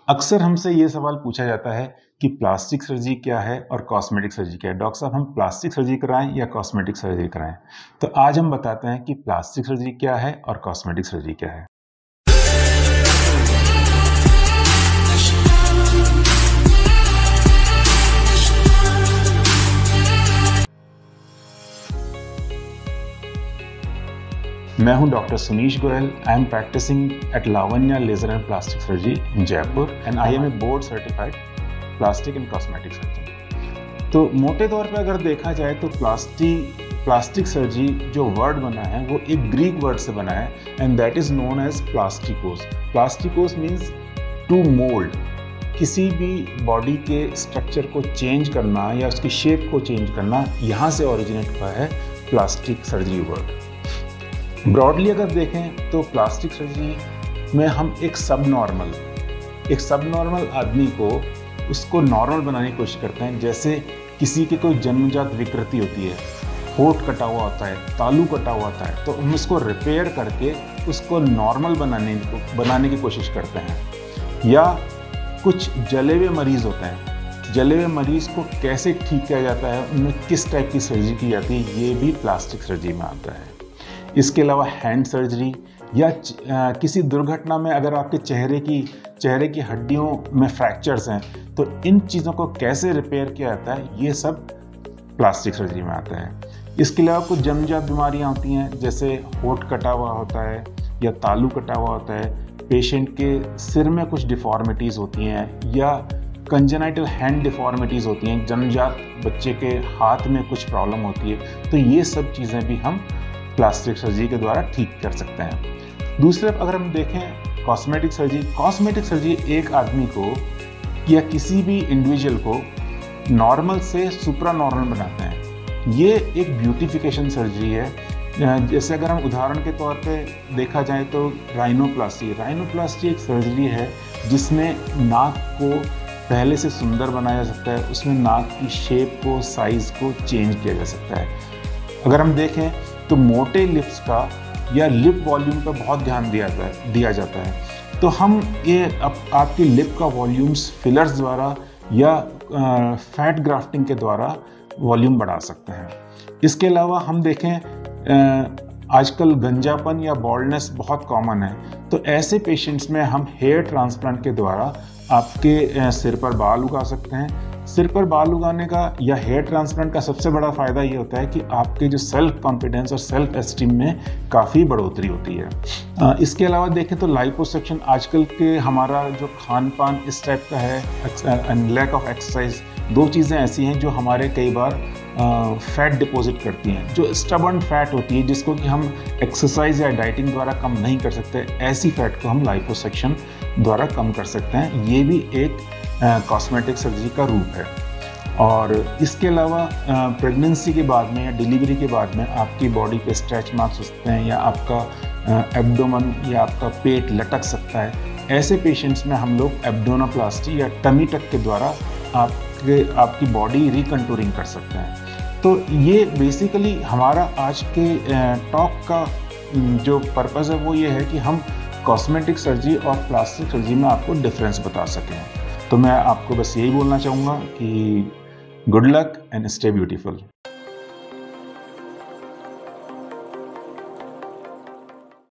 अक्सर हमसे ये सवाल पूछा जाता है कि प्लास्टिक सर्जरी क्या है और कॉस्मेटिक सर्जरी क्या है। डॉक्टर साहब, हम प्लास्टिक सर्जरी कराएं या कॉस्मेटिक सर्जरी कराएं? तो आज हम बताते हैं कि प्लास्टिक सर्जरी क्या है और कॉस्मेटिक सर्जरी क्या है। मैं हूं doctor Sunish Goyal. I am practising at Lavanya laser and plastic surgery in Jaipur and I am a board certified plastic and cosmetic surgeon. तो मोटे तौर पर अगर देखा जाए तो प्लास्टिक सर्जरी जो वर्ड बना है वो एक ग्रीक वर्ड से बना है and that is known as plastikos. Plastikos means to mould, किसी भी बॉडी के स्ट्रक्चर को चेंज करना या उसकी शेप को चेंज करना, यहाँ से ओरिजिनेट हुआ है प्लास्टिक सर्जरी वर्ड। ब्रॉडली अगर देखें तो प्लास्टिक सर्जरी में हम एक सब नॉर्मल आदमी को उसको नॉर्मल बनाने की कोशिश करते हैं। जैसे किसी की कोई जन्मजात विकृति होती है, होंठ कटा हुआ होता है, तालू कटा हुआ होता है, तो हम उसको रिपेयर करके उसको नॉर्मल बनाने की कोशिश करते हैं। या कुछ जले हुए मरीज़ होते हैं, जले हुए मरीज़ को कैसे ठीक किया जाता है, उनमें किस टाइप की सर्जरी की जाती है, ये भी प्लास्टिक सर्जरी में आता है। इसके अलावा हैंड सर्जरी या किसी दुर्घटना में अगर आपके चेहरे की हड्डियों में फ्रैक्चर्स हैं तो इन चीज़ों को कैसे रिपेयर किया जाता है, ये सब प्लास्टिक सर्जरी में आता है। इसके अलावा कुछ जन्मजात बीमारियां होती हैं, जैसे होंठ कटा हुआ होता है या तालू कटा हुआ होता है, पेशेंट के सिर में कुछ डिफॉर्मिटीज़ होती हैं या कंजेनाइटल हैंड डिफॉर्मिटीज़ होती हैं, जन्मजात बच्चे के हाथ में कुछ प्रॉब्लम होती है, तो ये सब चीज़ें भी हम प्लास्टिक सर्जरी के द्वारा ठीक कर सकते हैं। दूसरे अगर हम देखें कॉस्मेटिक सर्जरी एक आदमी को या किसी भी इंडिविजुअल को नॉर्मल से सुप्रा नॉर्मल बनाते हैं। ये एक ब्यूटिफिकेशन सर्जरी है। जैसे अगर हम उदाहरण के तौर पे देखा जाए तो राइनोप्लास्टी एक सर्जरी है जिसमें नाक को पहले से सुंदर बनाया जा सकता है, उसमें नाक की शेप को, साइज़ को चेंज किया जा सकता है। अगर हम देखें तो मोटे लिप्स का या लिप वॉल्यूम पर बहुत ध्यान दिया जाता है। तो हम ये आपकी लिप का वॉल्यूम्स फिलर्स द्वारा या फैट ग्राफ्टिंग के द्वारा वॉल्यूम बढ़ा सकते हैं। इसके अलावा हम देखें आजकल गंजापन या बॉल्डनेस बहुत कॉमन है, तो ऐसे पेशेंट्स में हम हेयर ट्रांसप्लांट के द्वारा आपके सिर पर बाल उगा सकते हैं। सिर पर बाल उगाने का या हेयर ट्रांसप्लांट का सबसे बड़ा फ़ायदा ये होता है कि आपके जो सेल्फ कॉन्फिडेंस और सेल्फ एस्टीम में काफ़ी बढ़ोतरी होती है। इसके अलावा देखें तो लाइपोसक्शन, आजकल के हमारा जो खान पान इस टाइप का है, लैक ऑफ एक्सरसाइज, दो चीज़ें ऐसी हैं जो हमारे कई बार फैट डिपॉजिट करती हैं, जो स्टबर्न फैट होती है जिसको कि हम एक्सरसाइज या डाइटिंग द्वारा कम नहीं कर सकते। ऐसी फैट को हम लाइपोसक्शन द्वारा कम कर सकते हैं। ये भी एक कॉस्मेटिक सर्जरी का रूप है। और इसके अलावा प्रेगनेंसी के बाद में या डिलीवरी के बाद में आपकी बॉडी पे स्ट्रेच मार्क्स हो सकते हैं या आपका एब्डोमेन या आपका पेट लटक सकता है। ऐसे पेशेंट्स में हम लोग एब्डोनोप्लास्टी या टमी टक के द्वारा आपकी बॉडी रिकंटूरिंग कर सकते हैं। तो ये बेसिकली हमारा आज के टॉक का जो पर्पज़ है वो ये है कि हम कॉस्मेटिक सर्जरी और प्लास्टिक सर्जरी में आपको डिफरेंस बता सकें। तो मैं आपको बस यही बोलना चाहूँगा कि good luck and stay beautiful.